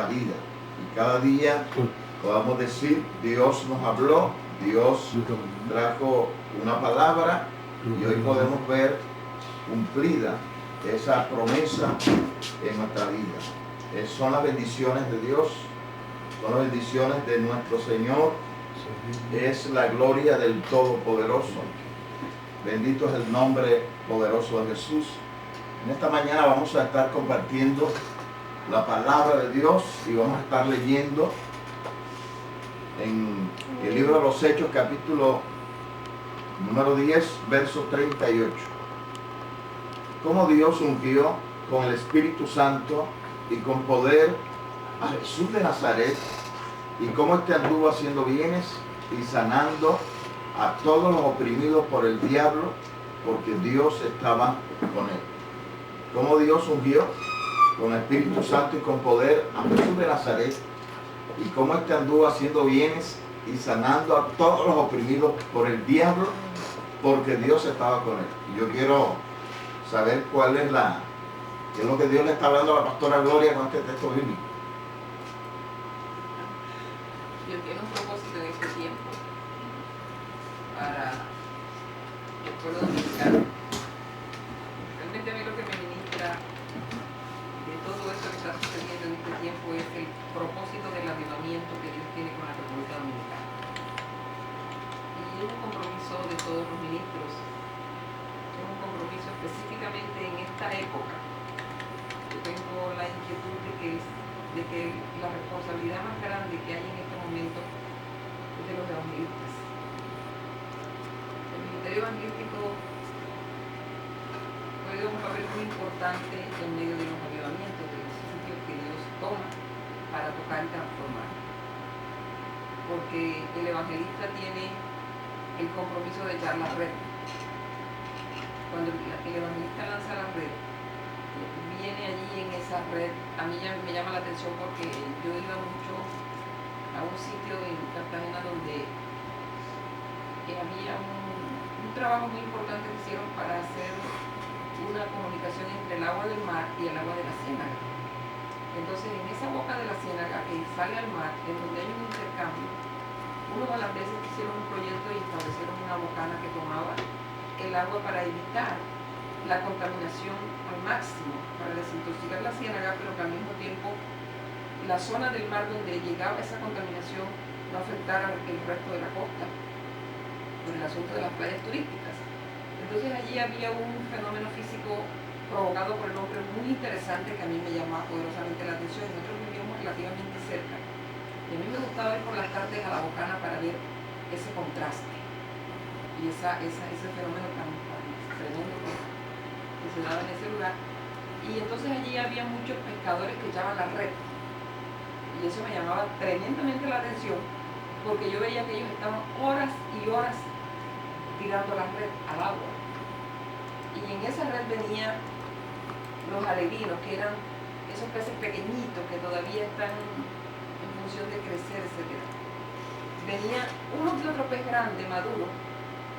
nuestra vida. Y cada día podamos decir, Dios nos habló, Dios trajo una palabra y hoy podemos ver cumplida esa promesa en nuestra vida. Son las bendiciones de Dios, son las bendiciones de nuestro Señor, es la gloria del Todopoderoso. Bendito es el nombre poderoso de Jesús. En esta mañana vamos a estar compartiendo la palabra de Dios y vamos a estar leyendo en el libro de los Hechos, capítulo número 10, verso 38. Cómo Dios ungió con el Espíritu Santo y con poder a Jesús de Nazaret, y cómo éste anduvo haciendo bienes y sanando a todos los oprimidos por el diablo, porque Dios estaba con él. Cómo Dios ungió con el Espíritu Santo y con poder a Jesús de Nazaret, y cómo éste anduvo haciendo bienes y sanando a todos los oprimidos por el diablo, porque Dios estaba con él. Y yo quiero saber qué es lo que Dios le está hablando a la pastora Gloria con este texto bíblico. Dios tiene un propósito en este tiempo para el pueblo dominicano. Realmente a mí lo que me ministra de todo esto que está sucediendo en este tiempo es el propósito del avivamiento que Dios tiene con la República Dominicana. Y es un compromiso de todos los ministros, es un compromiso específicamente en esta época. Yo tengo la inquietud de que la responsabilidad más grande que hay en este momento es de los evangelistas. El ministerio evangelístico juega un papel muy importante en medio de los avivamientos, de los sitios que Dios toma para tocar y transformar. Porque el evangelista tiene el compromiso de echar la red. Cuando el evangelista lanza la red, viene allí en esa red. A mí ya me llama la atención porque yo iba mucho a un sitio en Cartagena donde había un trabajo muy importante que hicieron para hacer una comunicación entre el agua del mar y el agua de la ciénaga. Entonces, en esa boca de la ciénaga que sale al mar, en donde hay un intercambio, unos holandeses hicieron un proyecto y establecieron una bocana que tomaba el agua para evitar la contaminación al máximo, para desintoxicar la ciénaga, pero que al mismo tiempo la zona del mar donde llegaba esa contaminación no afectara el resto de la costa por el asunto de las playas turísticas. Entonces allí había un fenómeno físico provocado por el hombre muy interesante que a mí me llamaba poderosamente la atención. Nosotros vivíamos relativamente cerca y a mí me gustaba ir por las tardes a la bocana para ver ese contraste y ese fenómeno tan tremendo que se daba en ese lugar. Y entonces allí había muchos pescadores que echaban la red y eso me llamaba tremendamente la atención porque yo veía que ellos estaban horas y horas tirando la red al agua, y en esa red venían los alevinos, que eran esos peces pequeñitos que todavía están en función de crecer, etc. Venía uno que otro pez grande, maduro,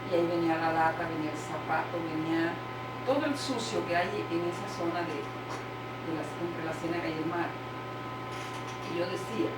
y ahí venía la lata, venía el zapato, venía todo el sucio que hay en esa zona entre la ciénaga y el mar. Y yo decía,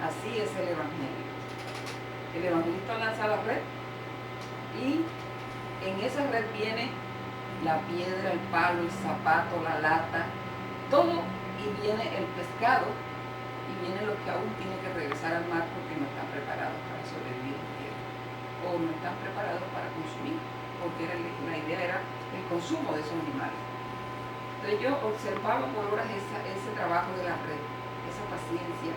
así es el evangelio. El evangelista lanza la red y en esa red viene la piedra, el palo, el zapato, la lata, todo, y viene el pescado y vienen los que aún tienen que regresar al mar porque no están preparados para sobrevivir en tierra o no están preparados para consumir, porque la idea era el consumo de esos animales. Entonces yo observaba por horas ese trabajo de la red, esa paciencia,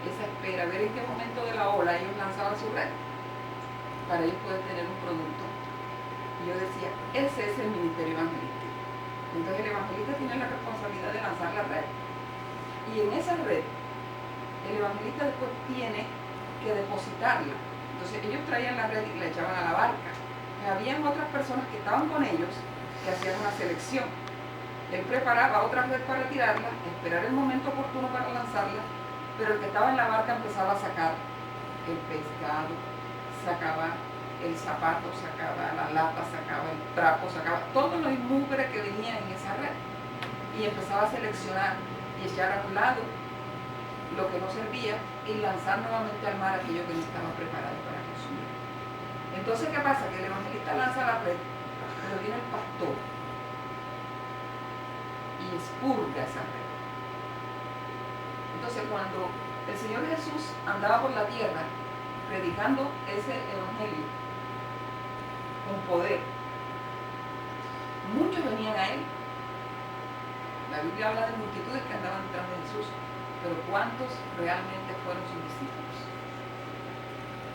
esa espera, ver en qué momento de la ola ellos lanzaban su red para ellos poder tener un producto. Y yo decía, ese es el ministerio evangelístico. Entonces el evangelista tiene la responsabilidad de lanzar la red. Y en esa red, el evangelista después tiene que depositarla. Entonces ellos traían la red y la echaban a la barca. Habían otras personas que estaban con ellos que hacían una selección. Él preparaba otra red para tirarla, esperar el momento oportuno para lanzarla, pero el que estaba en la barca empezaba a sacar el pescado, sacaba el zapato, sacaba la lata, sacaba el trapo, sacaba todo lo inmugre que venía en esa red y empezaba a seleccionar y echar a un lado lo que no servía y lanzar nuevamente al mar aquello que no estaba preparado para consumir. Entonces, ¿qué pasa? Que el evangelista lanza la red, pero viene el pastor y expurga esa red. Entonces, cuando el Señor Jesús andaba por la tierra predicando ese evangelio con poder, muchos venían a él. La Biblia habla de multitudes que andaban detrás de Jesús, pero ¿cuántos realmente fueron sus discípulos?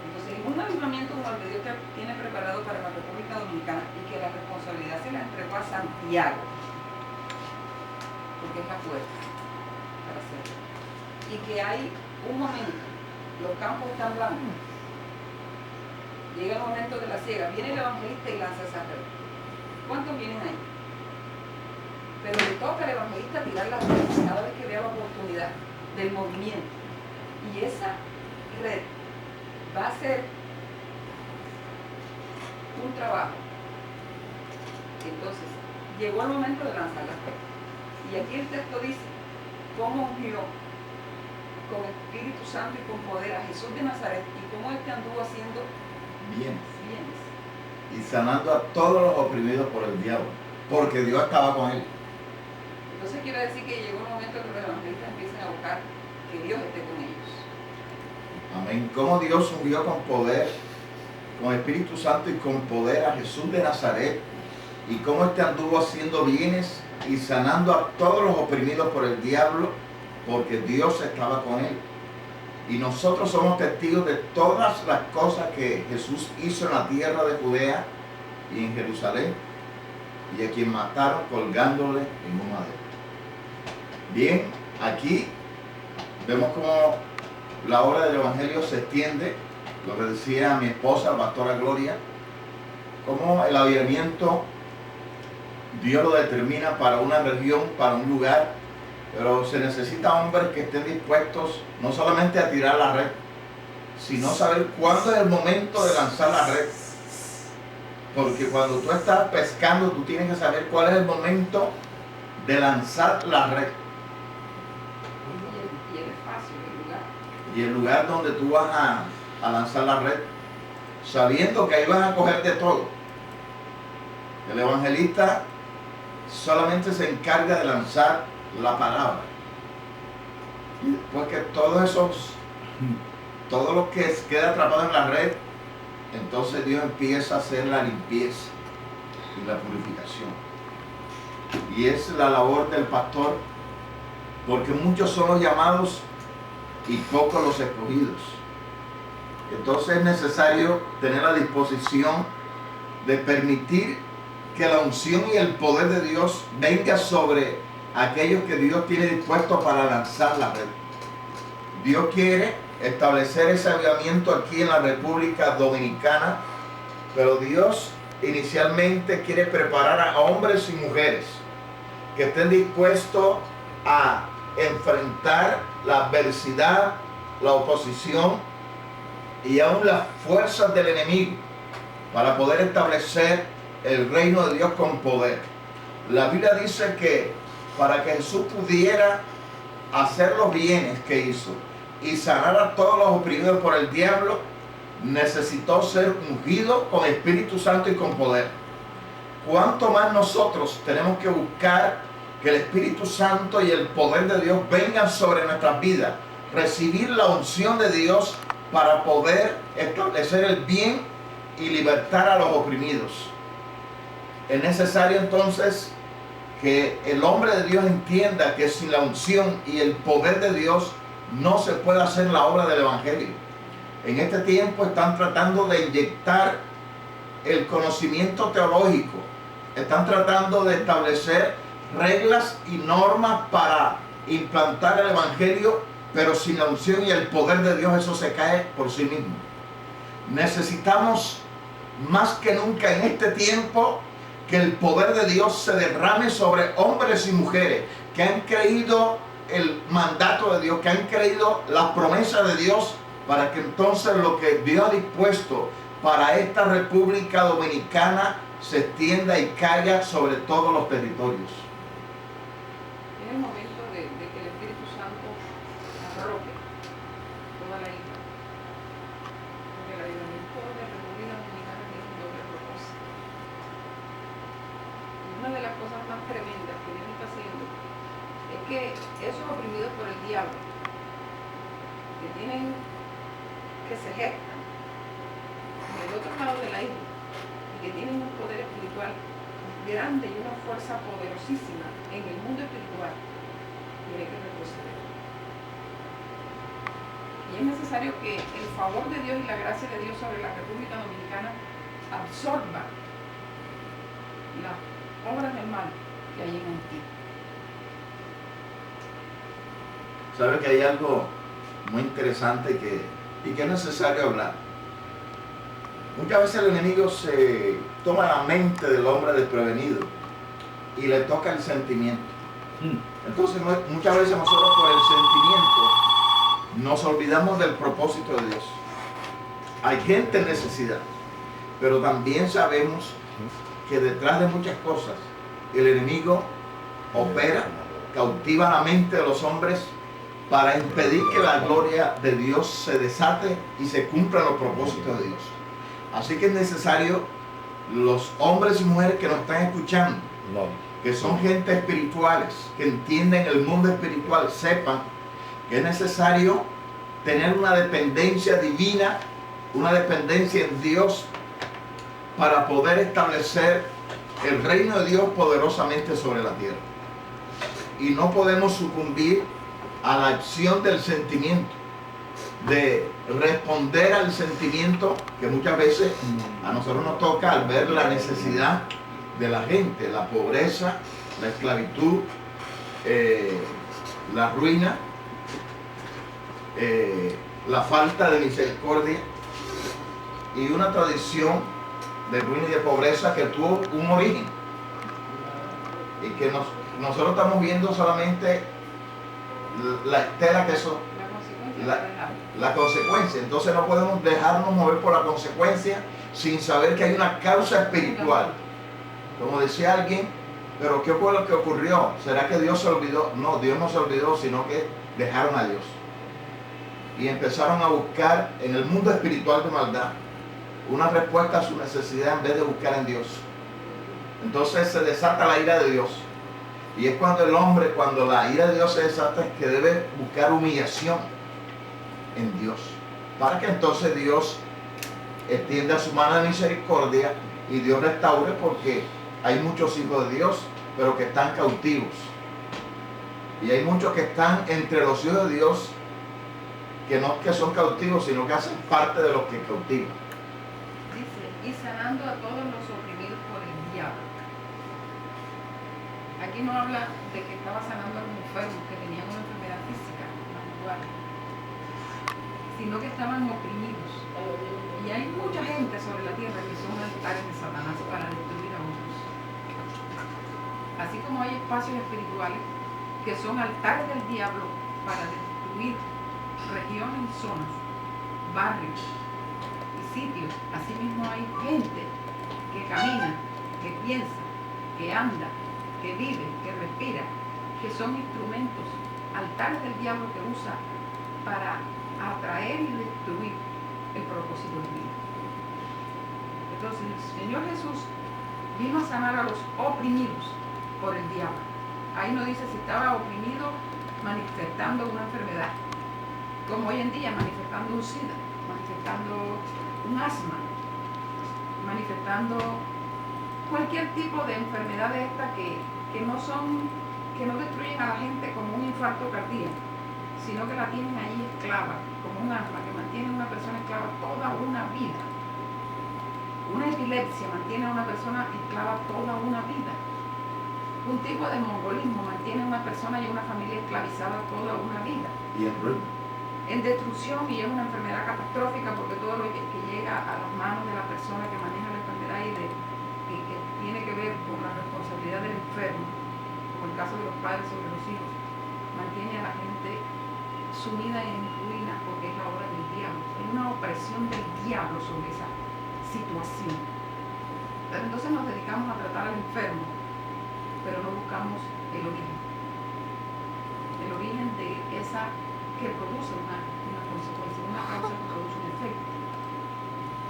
Entonces, en un avivamiento como el que Dios tiene preparado para la República Dominicana y que la responsabilidad se la entregó a Santiago, porque es la puerta para hacerlo, y que hay un momento, los campos están blancos, llega el momento de la siega, viene el evangelista y lanza esa red. ¿Cuántos vienen ahí? Pero le toca al evangelista tirar las redes cada vez que vea la oportunidad del movimiento. Y esa red va a ser un trabajo. Entonces, llegó el momento de lanzar las redes. Y aquí el texto dice cómo ungió con Espíritu Santo y con poder a Jesús de Nazaret y cómo él anduvo haciendo bienes. Y sanando a todos los oprimidos por el diablo, porque Dios estaba con él. Entonces quiere decir que llegó un momento que los evangelistas empiecen a buscar que Dios esté con ellos. Amén. Cómo Dios ungió con poder, con Espíritu Santo y con poder a Jesús de Nazaret, y cómo este anduvo haciendo bienes y sanando a todos los oprimidos por el diablo, porque Dios estaba con él. Y nosotros somos testigos de todas las cosas que Jesús hizo en la tierra de Judea y en Jerusalén, y a quien mataron colgándole en un madero. Bien, aquí vemos cómo la obra del Evangelio se extiende, lo que decía mi esposa, la pastora Gloria, cómo el avivamiento Dios lo determina para una región, para un lugar, pero se necesita hombres que estén dispuestos no solamente a tirar la red, sino saber cuándo es el momento de lanzar la red. Porque cuando tú estás pescando, tú tienes que saber cuál es el momento de lanzar la red. Y el espacio, el lugar. Y el lugar donde tú vas a lanzar la red, sabiendo que ahí vas a coger de todo. El evangelista solamente se encarga de lanzar la palabra. Y después que todo lo que queda atrapado en la red, entonces Dios empieza a hacer la limpieza y la purificación. Y es la labor del pastor, porque muchos son los llamados y pocos los escogidos. Entonces es necesario tener la disposición de permitir que la unción y el poder de Dios venga sobre aquellos que Dios tiene dispuestos para lanzar la red. Dios quiere establecer ese avivamiento aquí en la República Dominicana, pero Dios inicialmente quiere preparar a hombres y mujeres que estén dispuestos a enfrentar la adversidad, la oposición y aún las fuerzas del enemigo para poder establecer el reino de Dios con poder. La Biblia dice que para que Jesús pudiera hacer los bienes que hizo y sanar a todos los oprimidos por el diablo, necesitó ser ungido con Espíritu Santo y con poder. ¿Cuánto más nosotros tenemos que buscar que el Espíritu Santo y el poder de Dios vengan sobre nuestras vidas? Recibir la unción de Dios para poder establecer el bien y libertar a los oprimidos. Es necesario entonces que el hombre de Dios entienda que sin la unción y el poder de Dios no se puede hacer la obra del Evangelio. En este tiempo están tratando de inyectar el conocimiento teológico, están tratando de establecer reglas y normas para implantar el Evangelio, pero sin la unción y el poder de Dios eso se cae por sí mismo. Necesitamos más que nunca en este tiempo que el poder de Dios se derrame sobre hombres y mujeres que han creído el mandato de Dios, que han creído las promesas de Dios, para que entonces lo que Dios ha dispuesto para esta República Dominicana se extienda y caiga sobre todos los territorios. Es el momento de que el Espíritu Santo bloque toda la isla. Porque la Ayuntamiento de República Dominicana tiene un doble propósito. Y una de las cosas más tremendas que Dios está haciendo es que esos oprimidos por el diablo, que tienen, que se gestan en el otro lado de la isla y que tienen un poder espiritual grande y una fuerza poderosísima en el mundo espiritual, tiene que retroceder. Y es necesario que el favor de Dios y la gracia de Dios sobre la República Dominicana absorba las obras del mal que hay en Haití. Sabe que hay algo muy interesante y que es necesario hablar. Muchas veces el enemigo se toma la mente del hombre desprevenido y le toca el sentimiento. Entonces muchas veces nosotros por el sentimiento nos olvidamos del propósito de Dios. Hay gente en necesidad, pero también sabemos que detrás de muchas cosas el enemigo opera, cautiva la mente de los hombres para impedir que la gloria de Dios se desate y se cumplan los propósitos de Dios. Así que es necesario, los hombres y mujeres que nos están escuchando, que son gente espirituales, que entienden el mundo espiritual, sepan que es necesario tener una dependencia divina, una dependencia en Dios para poder establecer el reino de Dios poderosamente sobre la tierra. Y no podemos sucumbir a la acción del sentimiento, de responder al sentimiento que muchas veces a nosotros nos toca al ver la necesidad de la gente, la pobreza, la esclavitud, la ruina, la falta de misericordia y una tradición de ruina y de pobreza que tuvo un origen y que nosotros estamos viendo solamente la estela que eso, la consecuencia. Entonces no podemos dejarnos mover por la consecuencia sin saber que hay una causa espiritual. Como decía alguien, pero ¿qué fue lo que ocurrió? ¿Será que Dios se olvidó? No, Dios no se olvidó, sino que dejaron a Dios y empezaron a buscar en el mundo espiritual de maldad una respuesta a su necesidad en vez de buscar en Dios. Entonces se desata la ira de Dios. Y es cuando el hombre, cuando la ira de Dios se desata, es que debe buscar humillación en Dios, para que entonces Dios extienda su mano de misericordia y Dios restaure, porque hay muchos hijos de Dios, pero que están cautivos. Y hay muchos que están entre los hijos de Dios, que no que son cautivos, sino que hacen parte de los que cautivan. Dice, y sanando a todos los oprimidos por el diablo. Aquí no habla de que estaba sanando a los enfermos que tenían una enfermedad física, sino que estaban oprimidos. Y hay mucha gente sobre la tierra que son altares de Satanás para destruir a otros. Así como hay espacios espirituales que son altares del diablo para destruir regiones y zonas, barrios y sitios. Asimismo hay gente que camina, que piensa, que anda, que vive, que respira, que son instrumentos, altares del diablo que usa para atraer y destruir el propósito de Dios. Entonces el Señor Jesús vino a sanar a los oprimidos por el diablo. Ahí no dice si estaba oprimido manifestando una enfermedad, como hoy en día manifestando un SIDA, manifestando un asma, manifestando cualquier tipo de enfermedad de esta que no destruyen a la gente como un infarto cardíaco, sino que la tienen ahí esclava, como un asma que mantiene a una persona esclava toda una vida. Una epilepsia mantiene a una persona esclava toda una vida. Un tipo de mongolismo mantiene a una persona y a una familia esclavizada toda una vida. Y en ruina. En destrucción, y es una enfermedad catastrófica, porque todo lo que llega a las manos de la persona que maneja la enfermedad y que tiene que ver con la responsabilidad del enfermo, como el caso de los padres sobre los hijos, mantiene a la gente sumida en ruinas porque es la obra del diablo. Hay una opresión del diablo sobre esa situación. Pero entonces nos dedicamos a tratar al enfermo, pero no buscamos el origen de esa que produce una consecuencia, una causa que produce un efecto.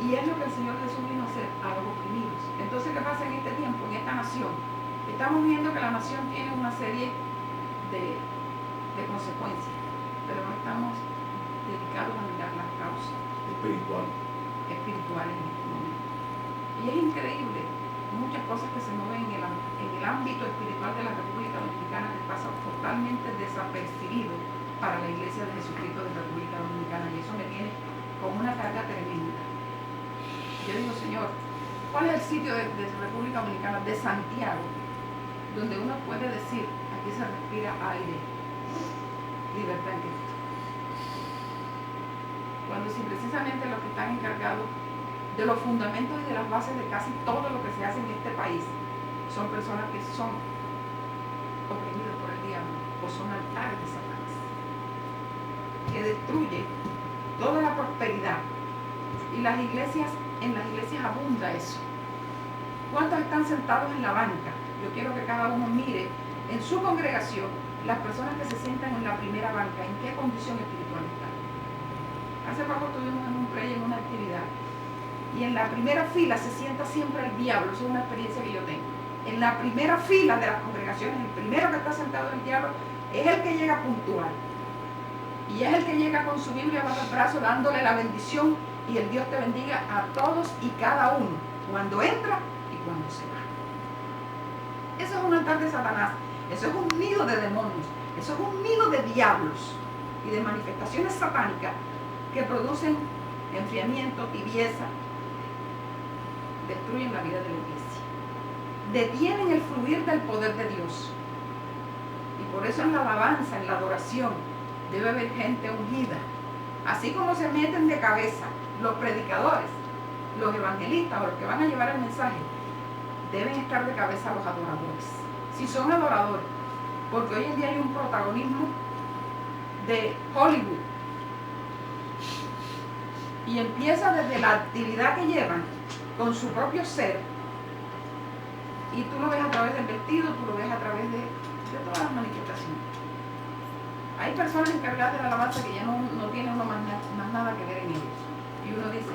Y es lo que el Señor Jesús vino a hacer a los oprimidos. Entonces, ¿qué pasa en este tiempo, en esta nación? Estamos viendo que la nación tiene una serie de consecuencias, pero no estamos dedicados a mirar las causas espirituales en este momento. Y es increíble muchas cosas que se mueven en el ámbito espiritual de la República Dominicana que pasan totalmente desapercibido para la Iglesia de Jesucristo de la República Dominicana, y eso me tiene con una carga tremenda. Yo digo, Señor, ¿cuál es el sitio de República Dominicana, de Santiago, donde uno puede decir, aquí se respira aire, libertad en Cristo? Cuando si precisamente los que están encargados de los fundamentos y de las bases de casi todo lo que se hace en este país son personas que son oprimidas por el diablo o son altares de Satanás, que destruye toda la prosperidad. Y en las iglesias abunda eso. ¿Cuántos están sentados en la banca? Yo quiero que cada uno mire en su congregación las personas que se sientan en la primera banca, en qué condición espiritual están. Hace poco estuvimos en un play, en una actividad, y en la primera fila se sienta siempre el diablo. Esa es una experiencia que yo tengo. En la primera fila de las congregaciones, el primero que está sentado el diablo es el que llega puntual. Y es el que llega con su Biblia bajo el brazo, dándole la bendición, y el Dios te bendiga a todos y cada uno, cuando entra y cuando se va. Eso es un altar de Satanás. Eso es un nido de demonios. Eso es un nido de diablos y de manifestaciones satánicas que producen enfriamiento, tibieza, destruyen la vida de la iglesia, detienen el fluir del poder de Dios. Y por eso en la alabanza, en la adoración, debe haber gente ungida. Así como se meten de cabeza los predicadores, los evangelistas o los que van a llevar el mensaje, deben estar de cabeza los adoradores. Si son adoradores, porque hoy en día hay un protagonismo de Hollywood, y empieza desde la actividad que llevan con su propio ser, y tú lo ves a través del vestido, tú lo ves a través de todas las manifestaciones. Hay personas encargadas de la alabanza que ya no tienen uno más nada que ver en ellos, y uno dice,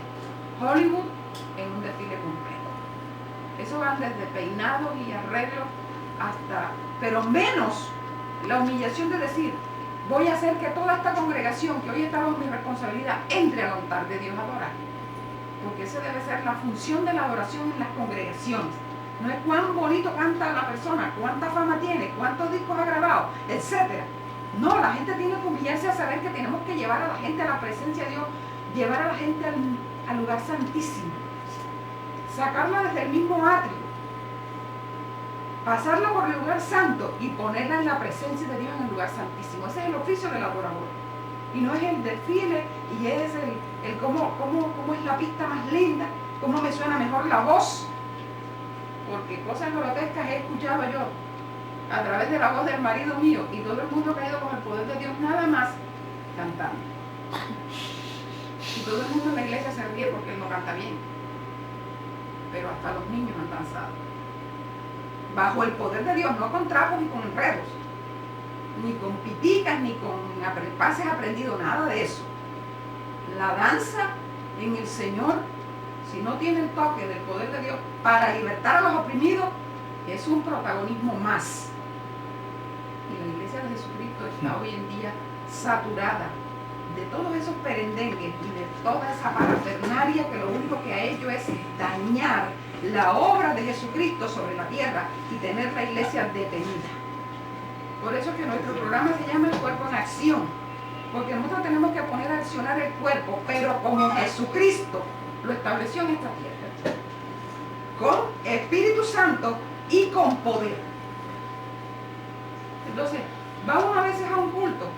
Hollywood en un desfile completo. Eso van desde peinados y arreglos hasta, pero menos la humillación de decir, voy a hacer que toda esta congregación que hoy está bajo mi responsabilidad entre al altar de Dios a adorar. Porque esa debe ser la función de la adoración en las congregaciones. No es cuán bonito canta la persona, cuánta fama tiene, cuántos discos ha grabado, etc. No, la gente tiene que humillarse a saber que tenemos que llevar a la gente a la presencia de Dios, llevar a la gente al lugar santísimo, sacarla desde el mismo atrio, pasarla por el lugar santo y ponerla en la presencia de Dios en el lugar santísimo. Ese es el oficio del adorador. Y no es el desfile, y es el cómo es la pista más linda, cómo me suena mejor la voz. Porque cosas grotescas he escuchado yo a través de la voz del marido mío, y todo el mundo ha caído con el poder de Dios nada más cantando. Y todo el mundo en la iglesia se ríe porque él no canta bien. Pero hasta los niños han danzado. Bajo el poder de Dios, no con trapos ni con enredos, ni con piticas, ni con pases aprendidos, nada de eso. La danza en el Señor, si no tiene el toque del poder de Dios para libertar a los oprimidos, es un protagonismo más. Y la iglesia de Jesucristo está hoy en día saturada de todos esos perendengues y de toda esa parafernalia que lo único que ha hecho es dañar la obra de Jesucristo sobre la tierra y tener la iglesia detenida. Por eso que nuestro programa se llama El Cuerpo en Acción, porque nosotros tenemos que poner a accionar el cuerpo, pero como Jesucristo lo estableció en esta tierra, con Espíritu Santo y con poder. Entonces, va uno a veces a un culto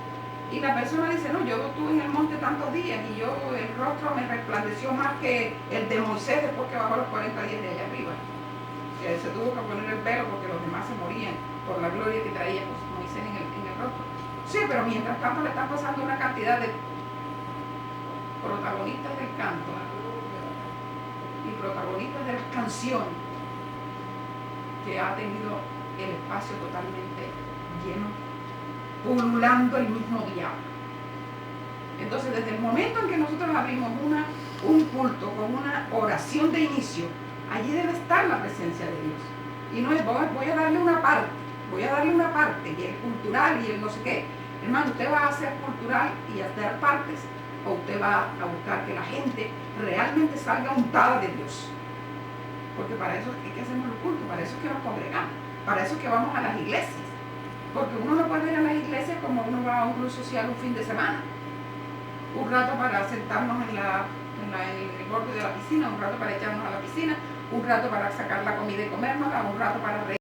y la persona dice, no, yo estuve en el monte tantos días y yo el rostro me resplandeció más que el de Moisés después que bajó los 40 días de allá arriba. Que se tuvo que poner el velo porque los demás se morían por la gloria que traía Moisés en el rostro. Sí, pero mientras tanto le están pasando una cantidad de protagonistas del canto y protagonistas de las canciones que ha tenido el espacio totalmente lleno, pululando el mismo diablo. Entonces, desde el momento en que nosotros abrimos un culto con una oración de inicio, allí debe estar la presencia de Dios. Y no es, voy a darle una parte, y el cultural y el no sé qué. Hermano, usted va a hacer cultural y a hacer partes, o usted va a buscar que la gente realmente salga untada de Dios. Porque para eso es que hacemos los cultos, para eso es que nos congregamos, para eso es que vamos a las iglesias. Porque uno no puede ir a las iglesias como uno va a un club social un fin de semana. Un rato para sentarnos en el borde de la piscina, un rato para echarnos a la piscina, un rato para sacar la comida y comérnosla, un rato para reír.